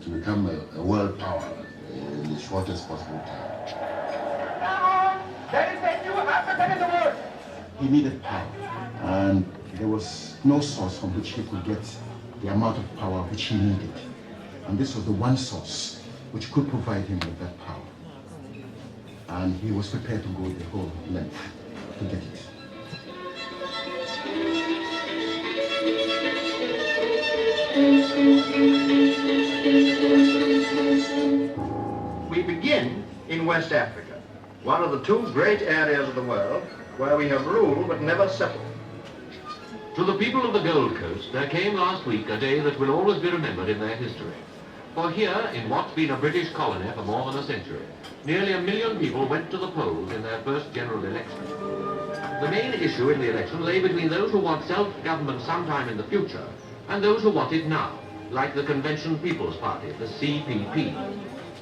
to become a world power in the shortest possible time. There is a new African in the world. He needed power, and there was no source from which he could get the amount of power which he needed. And this was the one source which could provide him with that power. And he was prepared to go the whole length to get it. We begin in West Africa, one of the two great areas of the world where we have ruled but never settled. To the people of the Gold Coast, there came last week a day that will always be remembered in their history. For here, in what's been a British colony for more than a century, nearly 1 million people went to the polls in their first general election. The main issue in the election lay between those who want self-government sometime in the future and those who want it now, like the Convention People's Party, the CPP.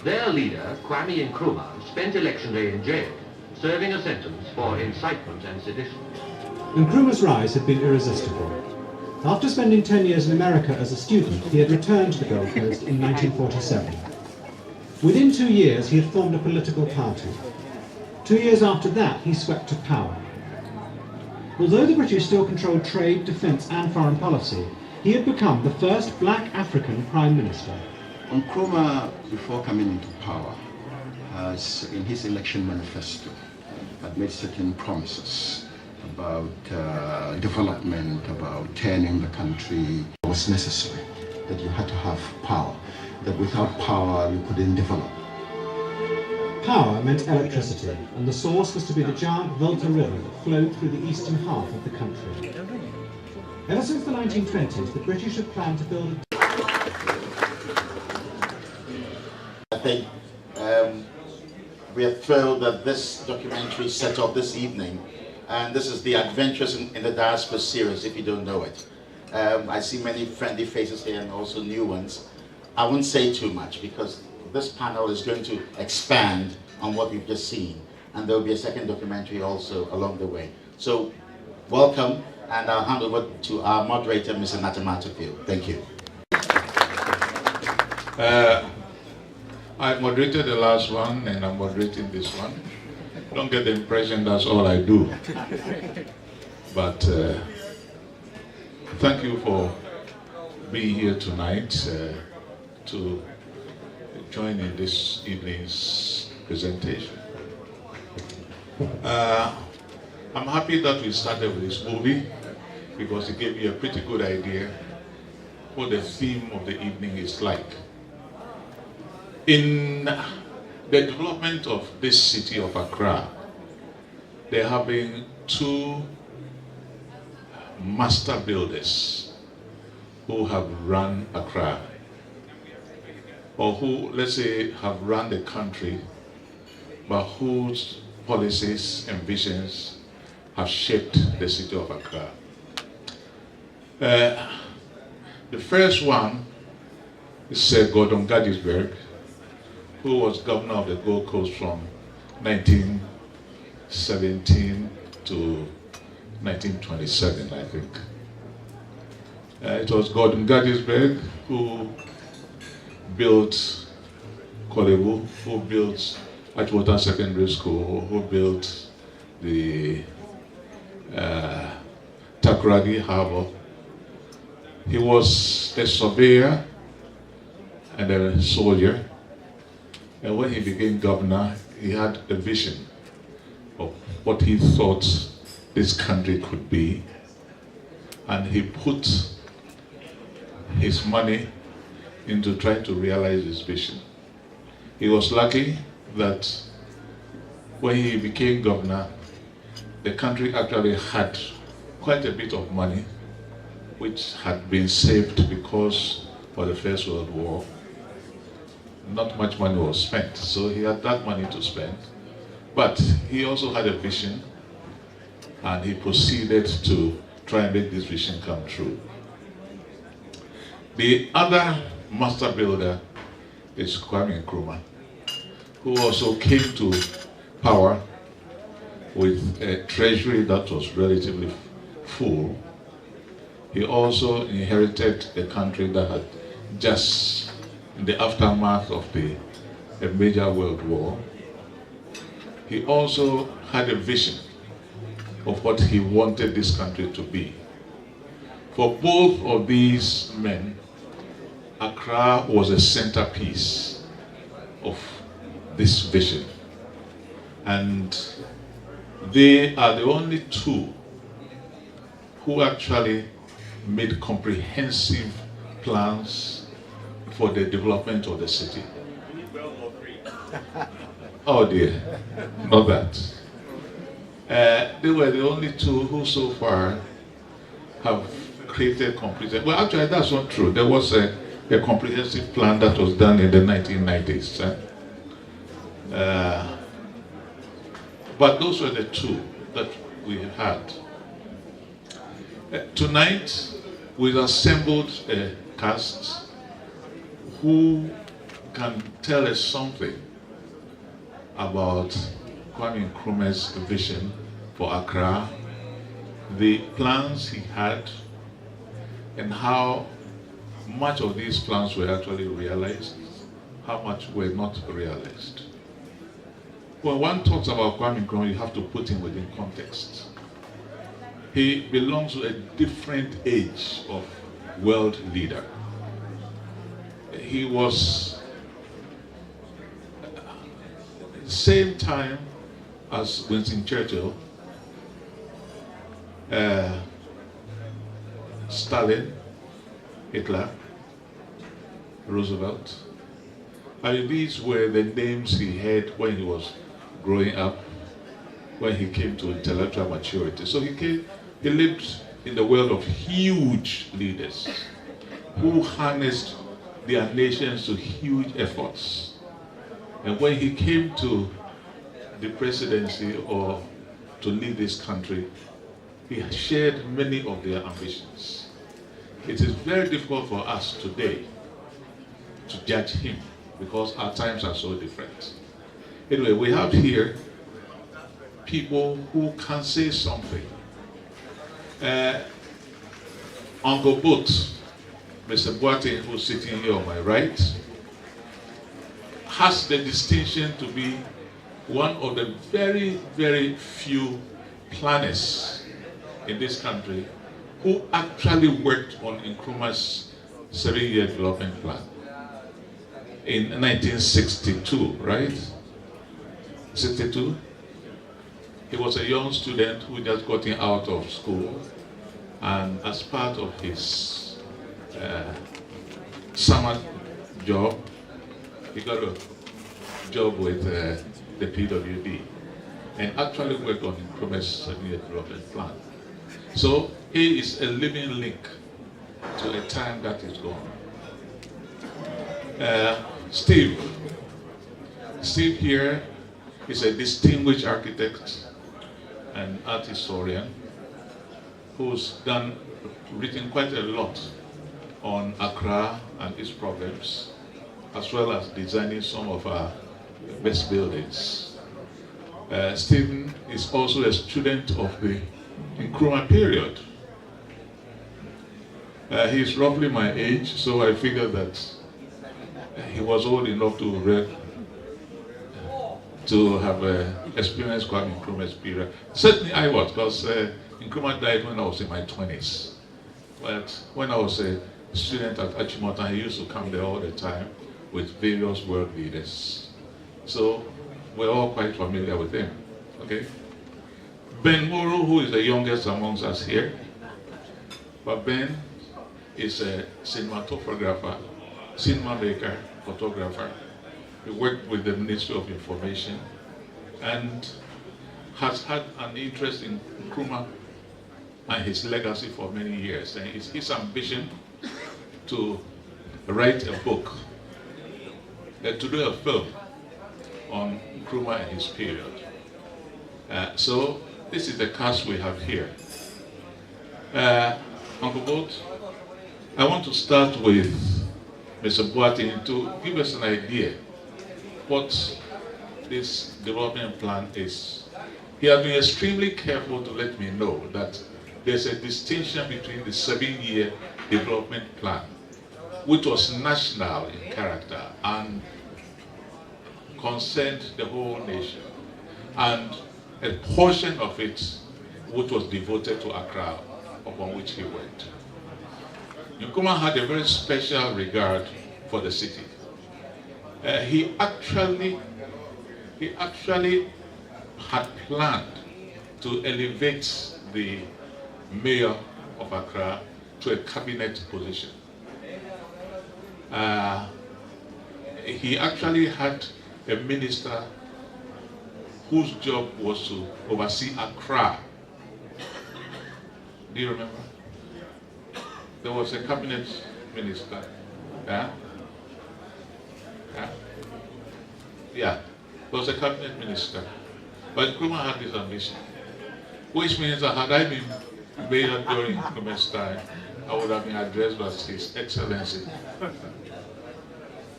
Their leader, Kwame Nkrumah, spent election day in jail, serving a sentence for incitement and sedition. Nkrumah's rise had been irresistible. After spending 10 years in America as a student, he had returned to the Gold Coast in 1947. Within 2 years, he had formed a political party. 2 years after that, he swept to power. Although the British still controlled trade, defence and foreign policy, he had become the first black African Prime Minister. Nkrumah, before coming into power, has, in his election manifesto, had made certain promises about development, about turning the country. It was necessary that you had to have power, that without power you couldn't develop. Power meant electricity, and the source was to be the giant Volta River that flowed through the eastern half of the country. Ever since the 1920s, the British had planned to build a... I think we are thrilled that this documentary set off this evening, and this is the Adventures in the Diaspora series, if you don't know it. I see many friendly faces here and also new ones. I won't say too much because this panel is going to expand on what we've just seen, and there will be a second documentary also along the way. So welcome, and I'll hand over to our moderator, Mr. Nat Amarteifio. Thank you. I moderated the last one and I'm moderating this one. Don't get the impression that's all I do. But thank you for being here tonight to join in this evening's presentation. I'm happy that we started with this movie because it gave me a pretty good idea what the theme of the evening is like. In the development of this city of Accra, there have been two master builders who have run Accra, or who, let's say, have run the country, but whose policies and visions have shaped the city of Accra. The first one is Sir Gordon Gettysburg, who was governor of the Gold Coast from 1917 to 1927, I think. It was Gordon Gettysburg who built Kolebu, who built Atwater Secondary School, who built the Takoradi Harbour. He was a surveyor and a soldier. And when he became governor, he had a vision of what he thought this country could be. And he put his money into trying to realize his vision. He was lucky that when he became governor, the country actually had quite a bit of money, which had been saved because of the First World War. Not much money was spent, so he had that money to spend. But he also had a vision, and he proceeded to try and make this vision come true. The other master builder is Kwame Nkrumah, who also came to power with a treasury that was relatively full. He also inherited a country that had just in the aftermath of a major world war. He also had a vision of what he wanted this country to be. For both of these men, Accra was a centerpiece of this vision. And they are the only two who actually made comprehensive plans for the development of the city. Oh dear, not that. They were the only two who so far have created completed. Well, actually, that's not true. There was a comprehensive plan that was done in the 1990s. But those were the two that we had. Tonight, we've assembled a cast who can tell us something about Kwame Nkrumah's vision for Accra, the plans he had, and how much of these plans were actually realized, how much were not realized. When one talks about Kwame Nkrumah, you have to put him within context. He belongs to a different age of world leader. He was at the same time as Winston Churchill, Stalin, Hitler, Roosevelt. I mean, these were the names he had when he was growing up, when he came to intellectual maturity. So he lived in the world of huge leaders who harnessed their nations to huge efforts. And when he came to the presidency or to lead this country, he shared many of their ambitions. It is very difficult for us today to judge him because our times are so different. Anyway, we have here people who can say something. Uncle Boat, Mr. Boateng, who's sitting here on my right, has the distinction to be one of the very, very few planners in this country who actually worked on Nkrumah's 7-year development plan in 1962, right? 62? He was a young student who just got out of school, and as part of his summer job, he got a job with the PWD and actually worked on Nkrumah's 7-year development plan. So he is a living link to a time that is gone. Steve here is a distinguished architect and art historian who's written quite a lot on Accra and its problems, as well as designing some of our best buildings. Stephen is also a student of the Nkrumah period. He's roughly my age, so I figured that he was old enough to have experienced Kwame Nkrumah's period. Certainly I was, because Nkrumah died when I was in my 20s. But when I was a student at Achimota, he used to come there all the time with various world leaders. So we're all quite familiar with him. Okay? Ben Imoro, who is the youngest amongst us here, but Ben is a cinematographer, cinema maker, photographer. He worked with the Ministry of Information and has had an interest in Nkrumah and his legacy for many years. And it's his ambition to write a book, to do a film on Nkrumah and his period. So this is the cast we have here. Uncle Boat, I want to start with Mr. Boateng to give us an idea what this development plan is. He has been extremely careful to let me know that there's a distinction between the 7-year development plan, which was national in character and concerned the whole nation, and a portion of it which was devoted to Accra, upon which he went. Nkrumah had a very special regard for the city. He actually had planned to elevate the Mayor of Accra to a cabinet position. He actually had a minister whose job was to oversee Accra. Do you remember? There was a cabinet minister. Yeah? Yeah? Yeah. There was a cabinet minister. But Nkrumah had this ambition. Which means that had I been mayor during Nkrumah's time, I would have been addressed as His Excellency,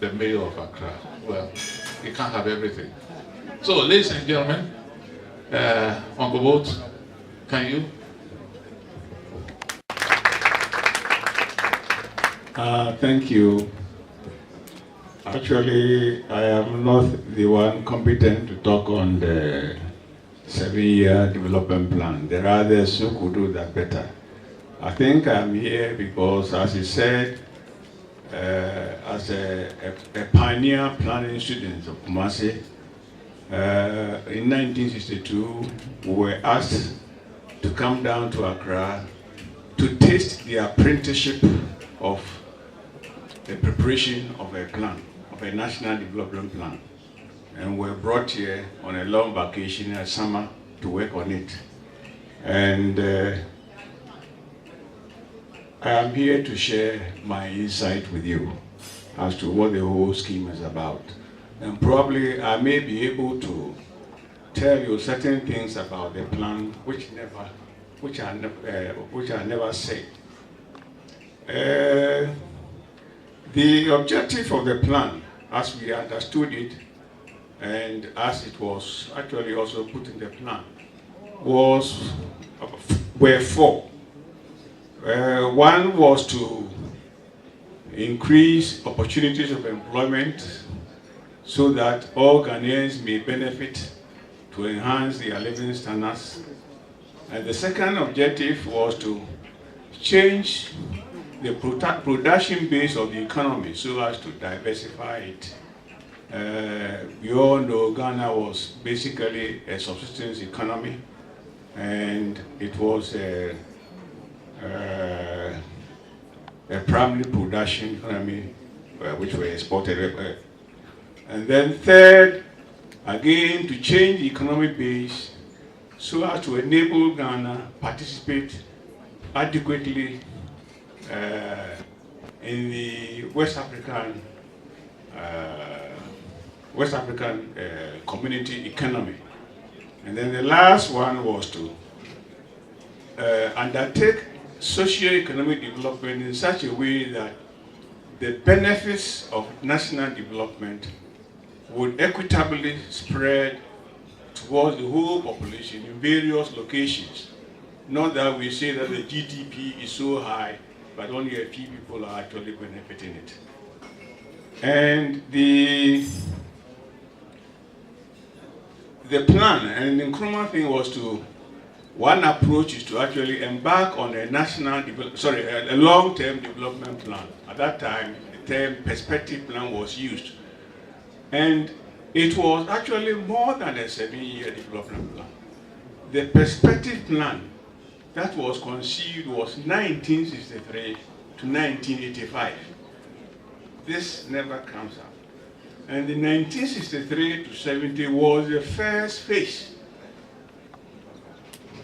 the Mayor of Accra. Well, he can't have everything. So, ladies and gentlemen, Uncle Boat, can you? Thank you. Actually, I am not the one competent to talk on the 7-year development plan. There are others who could do that better. I think I'm here because, as he said, as a pioneer planning student of Kumasi, in 1962, we were asked to come down to Accra to taste the apprenticeship of the preparation of a plan, of a national development plan. And we're brought here on a long vacation in summer to work on it. And I am here to share my insight with you as to what the whole scheme is about. And probably I may be able to tell you certain things about the plan which I never said. The objective of the plan, as we understood it, and as it was actually also put in the plan, were four. One was to increase opportunities of employment so that all Ghanaians may benefit to enhance their living standards. And the second objective was to change the production base of the economy so as to diversify it. We all know Ghana was basically a subsistence economy, and it was a primary production economy which were exported. And then third, again, to change the economic base so as to enable Ghana participate adequately in the West African community economy. And then the last one was to undertake socio-economic development in such a way that the benefits of national development would equitably spread towards the whole population in various locations. Not that we say that the GDP is so high, but only a few people are actually benefiting it. And the plan and the Nkrumah thing was to, one approach is to actually embark on a a long-term development plan. At that time, the term perspective plan was used. And it was actually more than a 7-year development plan. The perspective plan that was conceived was 1963 to 1985. This never comes up. And the 1963 to 70 was the first phase.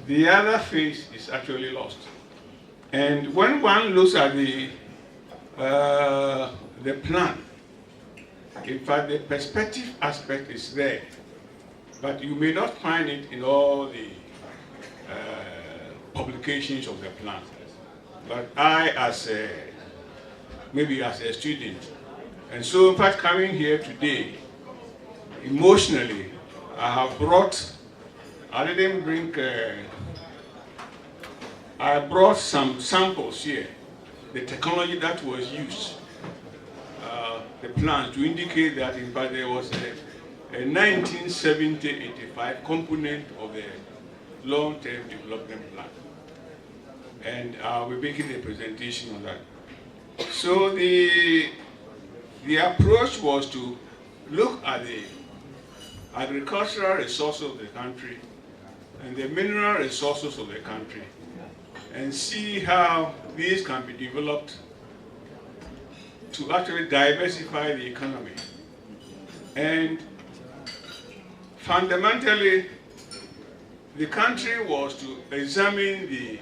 The other phase is actually lost. And when one looks at the plan, in fact, the perspective aspect is there, but you may not find it in all the publications of the plan. But I, maybe as a student, and so in fact coming here today, emotionally, I brought some samples here, the technology that was used the plans to indicate that in fact there was a 1970-85 component of the long-term development plan. And I'll be making a presentation on that. So the approach was to look at the agricultural resources of the country and the mineral resources of the country and see how these can be developed to actually diversify the economy. And fundamentally, the country was to examine the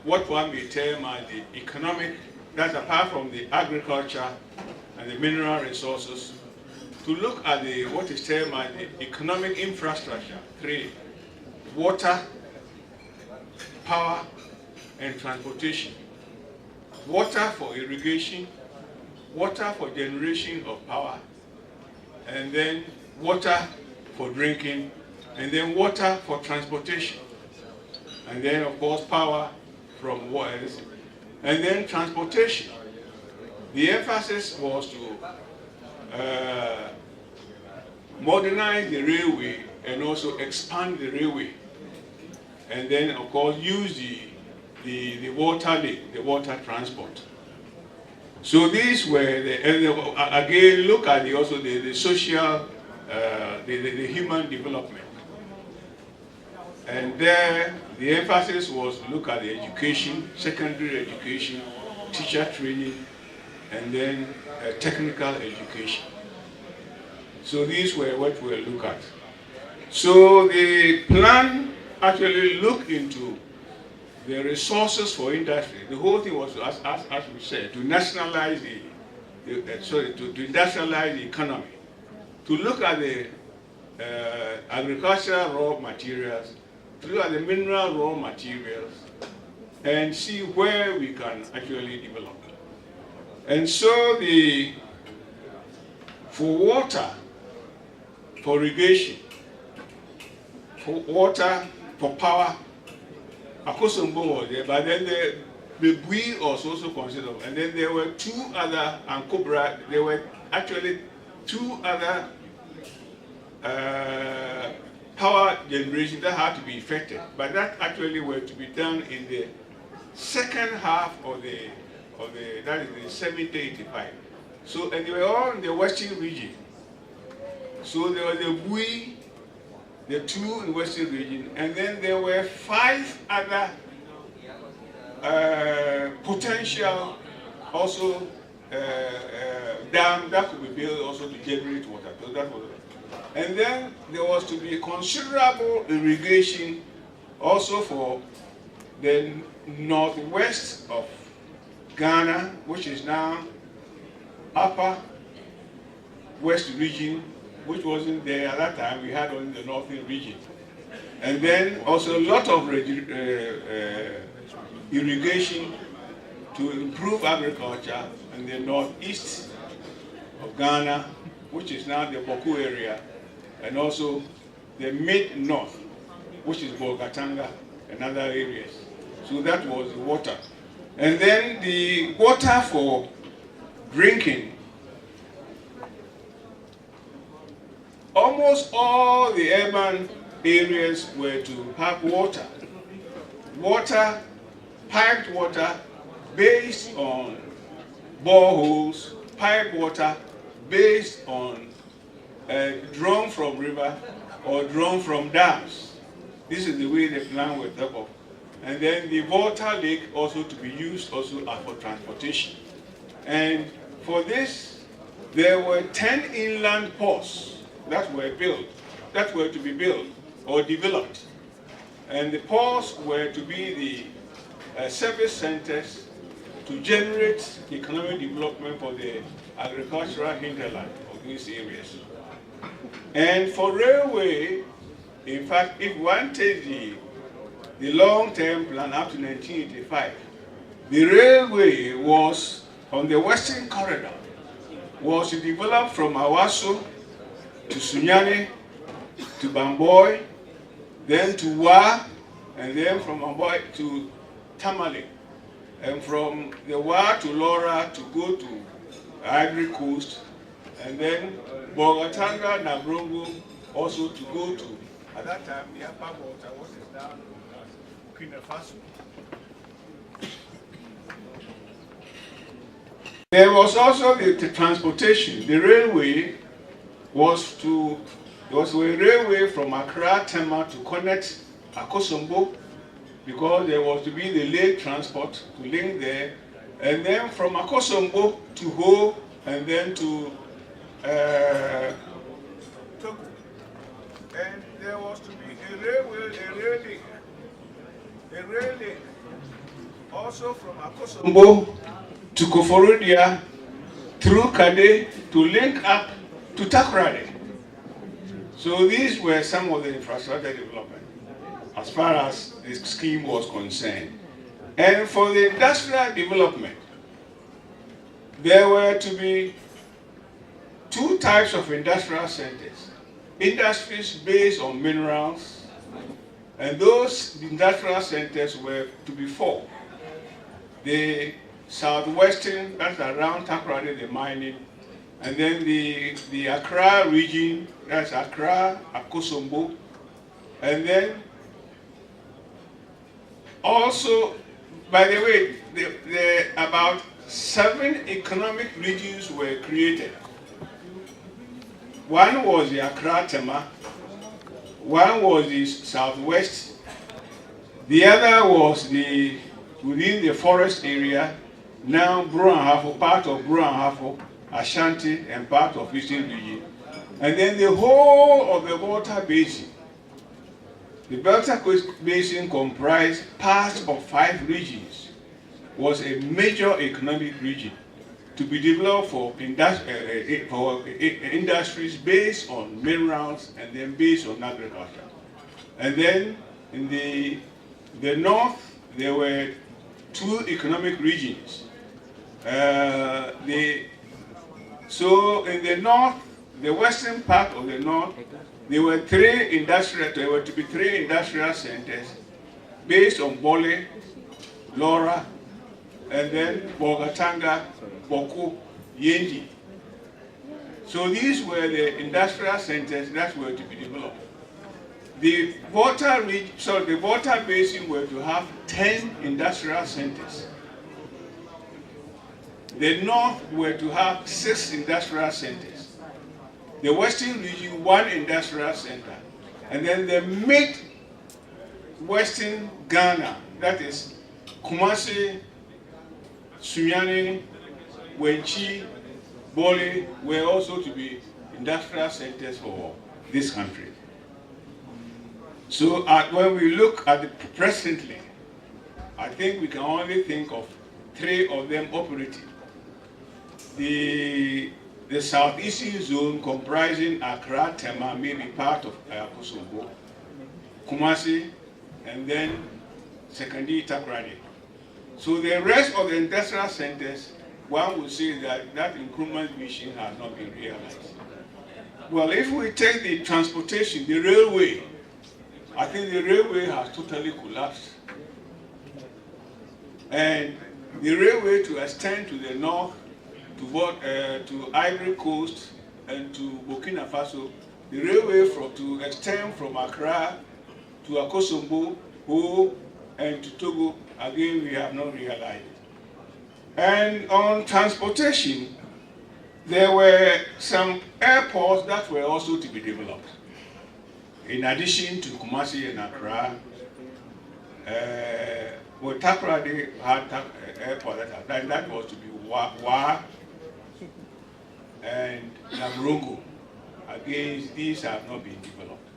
what one may term as the economic, that's apart from the agriculture and the mineral resources, to look at the what is termed as the economic infrastructure, three: water, power, and transportation. Water for irrigation, water for generation of power, and then water for drinking, and then water for transportation. And then, of course, power from wells, and then transportation. The emphasis was to modernize the railway and also expand the railway. And then, of course, use the water link, the water transport. So these were again, look at also the social, the human development. And there, the emphasis was to look at the education, secondary education, teacher training, and then technical education. So these were what we'll look at. So the plan actually looked into the resources for industry. The whole thing was, as we said, to nationalize to industrialize the economy, to look at the agricultural raw materials, to look at the mineral raw materials, and see where we can actually develop. And so for water, for irrigation, for water, for power, Akuffo was there, but then the Bui was also considered, and then there were two other, and Cobra, there were actually two other power generation that had to be effected, but that actually were to be done in the second half of that is the 70-85. So, and they were all in the western region. So there was the Bui, the two in the western region, and then there were 5 other potential also dams that could be built also to generate water. So that was, and then there was to be considerable irrigation also for the northwest of Ghana, which is now upper west region, which wasn't there at that time. We had only the northern region. And then also a lot of irrigation to improve agriculture in the northeast of Ghana, which is now the Boku area, and also the mid-north, which is Bolgatanga and other areas. So that was the water. And then the water for drinking. Almost all the urban areas were to have water. Water, piped water, based on boreholes, piped water based on drawn from river or drawn from dams. This is the way the plan was thought of. And then the water lake also to be used also for transportation. And for this, there were 10 inland ports that were to be built or developed. And the ports were to be the service centers to generate economic development for the agricultural hinterland of these areas. And for railway, in fact, if one takes the long-term plan up to 1985, the railway was on the western corridor, was developed from Awaso to Sunyani to Bamboy, then to Wa, and then from Bamboy to Tamale, and from the Wa to Laura to go to Ivory Coast, and then Boateng, Nkrumah also to go to, at that time, the upper water, what is now known as Burkina Faso. There was also the transportation. The railway was a railway from Accra, Tema to connect Akuffo, because there was to be the lake transport to link there, and then from Akuffo to Ho, and then to Togo. And there was to be a rail link also from Akuffo to Koforidua through Kade to link up to Takoradi. So these were some of the infrastructure development as far as the scheme was concerned. And for the industrial development, there were to be two types of industrial centers. Industries based on minerals, and those industrial centers were to be four. The southwestern, that's around Takoradi, the mining, and then the Accra region, that's Accra, Akuffo, and then also, by the way, about 7 economic regions were created. One was the Accra Tema, one was the southwest, the other was within the forest area, now Bruanhafo, part of Bruanhafo, Ashanti, and part of Eastern region. And then the whole of the water basin. The Delta Coast Basin comprised parts of 5 regions, was a major economic region to be developed for industries based on minerals and then based on agriculture. And then in the north, there were 2 economic regions. So in the north, the western part of the north, there were to be 3 industrial centers based on Bole, Lora, and then Boateng, Boko, Yenji. So these were the industrial centers that were to be developed. The water basin were to have 10 industrial centers. The north were to have 6 industrial centers. The western region, 1 industrial center. And then the mid-western Ghana, that is Kumasi, Sunyani, Wenchi, Bole, were also to be industrial centers for this country. So when we look at it presently, I think we can only think of 3 of them operating. The southeastern zone comprising Accra, Tema, may be part of Akuffo, Kumasi, and then secondly Takoradi. So the rest of the industrial centers, one would say that Nkrumah's vision has not been realized. Well, if we take the transportation, the railway, I think the railway has totally collapsed. And the railway to extend to the north, to Ivory Coast and to Burkina Faso, the railway to extend from Accra to Akuffo, Ho, and to Togo, again we have not realized. And on transportation, there were some airports that were also to be developed. In addition to Kumasi and Accra, Takoradi had airport that was to be Wa and Nkrumah. Again, these have not been developed.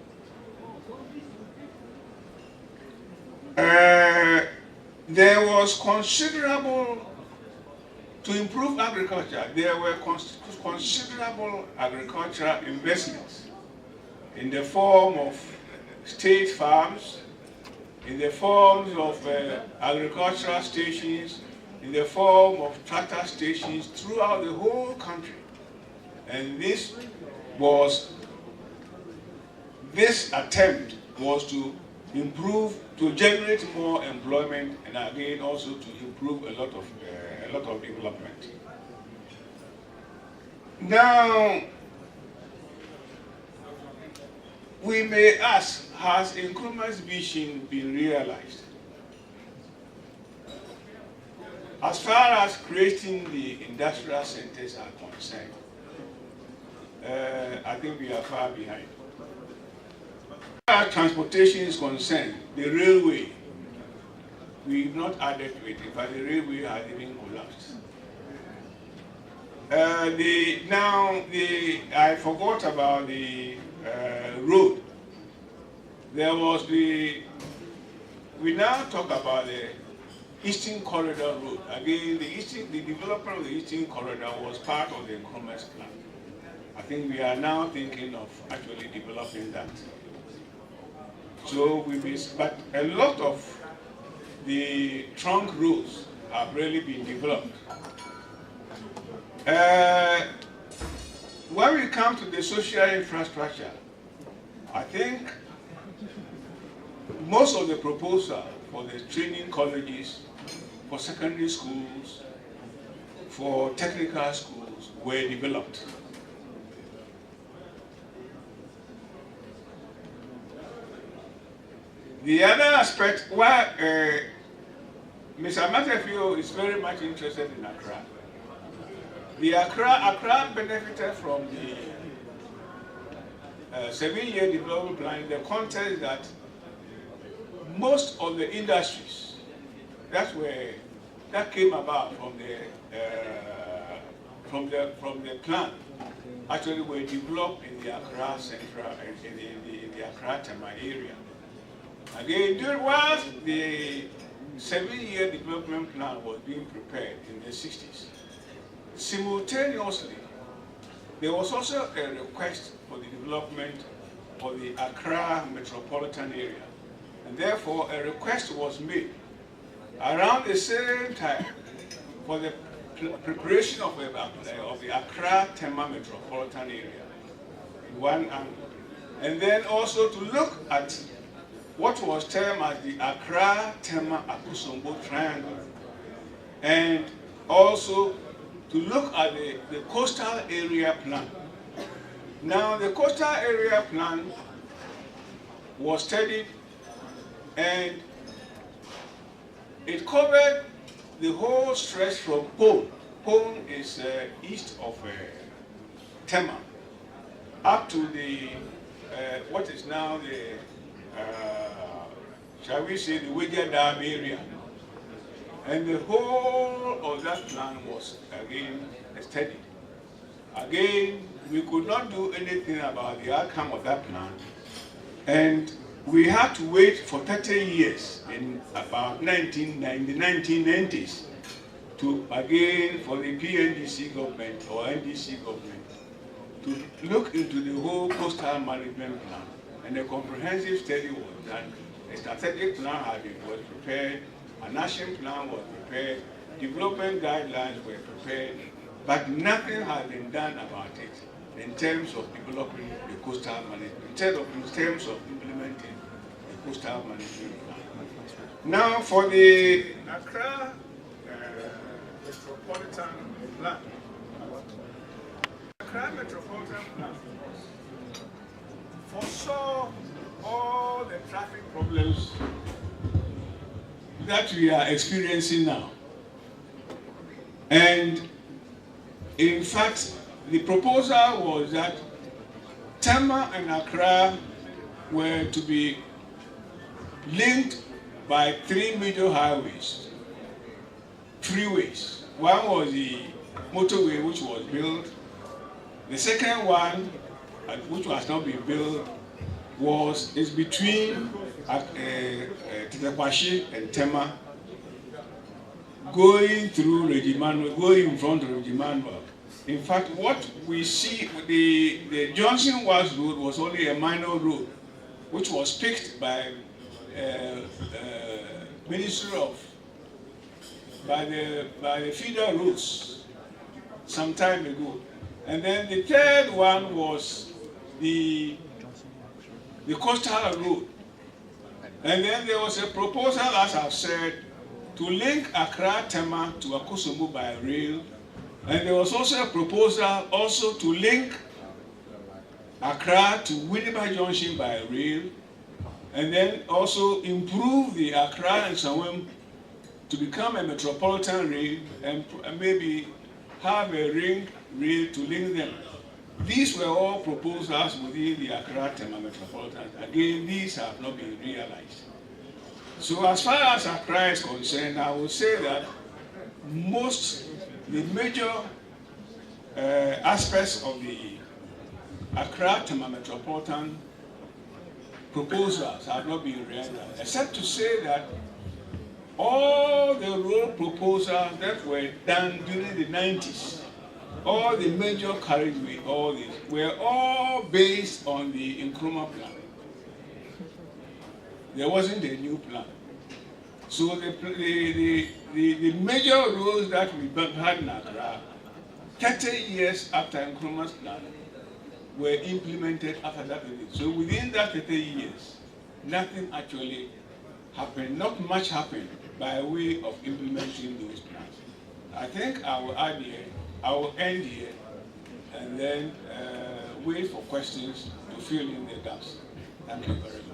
There was considerable, to improve agriculture, there were considerable agricultural investments in the form of state farms, in the forms of agricultural stations, in the form of tractor stations throughout the whole country. And this attempt was to improve, to generate more employment, and again also to improve a lot of development. Now, we may ask, has Nkrumah's vision been realized? As far as creating the industrial centers are concerned, I think we are far behind. As far as transportation is concerned, the railway, we've not added to it, but the railway has even collapsed. I forgot about the road. There was we now talk about the Eastern Corridor Road. Again, the development of the Eastern Corridor was part of the Nkrumah's plan. I think we are now thinking of actually developing that. So but a lot of the trunk roads have really been developed. When we come to the social infrastructure, I think most of the proposal for the training colleges, for secondary schools, for technical schools were developed. The other aspect, why Mr. Amarteifio is very much interested in Accra. The Accra benefited from the 7-year development plan in the context that most of the industries that came about from the plan actually were developed in the Accra Central in the Accra Tema area. Again, whilst the 7-year development plan was being prepared in the 60s, simultaneously, there was also a request for the development of the Accra metropolitan area. And therefore, a request was made around the same time for the preparation of the Accra Tema metropolitan area, in one angle. And then also to look at what was termed as the Accra Tema Akuffo triangle, and also to look at the coastal area plan. Now, the coastal area plan was studied, and it covered the whole stretch from Pone. Pone is east of Tema, up to the what is now the shall we say the Wija Dam area. And the whole of that plan was again studied. Again, we could not do anything about the outcome of that plan, and we had to wait for 30 years in about 1990s to again for the PNDC government or NDC government to look into the whole coastal management plan, and a comprehensive study was done. A strategic plan was prepared. An action plan was prepared, development guidelines were prepared, but nothing has been done about it in terms of developing the coastal management, in terms of implementing the coastal management plan. Now, for the Accra metropolitan plan, Accra metropolitan plan foresaw all the traffic problems that we are experiencing now. And in fact, the proposal was that Tema and Accra were to be linked by 3 major highways, freeways. One was the motorway which was built. The second one, which was not being built, is between Tetekwashi and Tema, going through Regimanuel, going in front of Regimanuel. In fact, what we see, the Johnson Wells Road was only a minor road, which was picked by Ministry of, by the feeder roads some time ago. And then the third one was the coastal road. And then there was a proposal, as I've said, to link Accra Tema to Akuffo by rail, And there was also a proposal also to link Accra to Winneba Junction by rail, and then also improve the Accra and Sawem to become a metropolitan rail, and maybe have a ring rail to link them. These were all proposals within the Accra Tema Metropolitan. Again, these have not been realized. So as far as Accra is concerned, I would say that the major aspects of the Accra Tema Metropolitan proposals have not been realized, except to say that all the road proposals that were done during the 90s, all the major carriageway, all these, were all based on the Nkrumah plan. There wasn't a new plan. So the major roads that we had in Accra, 30 years after Nkrumah's plan, were implemented after that. So within that 30 years, nothing actually happened, not much happened by way of implementing those plans. I think I will add here, I will end here, and then wait for questions to fill in the gaps. Thank you very much.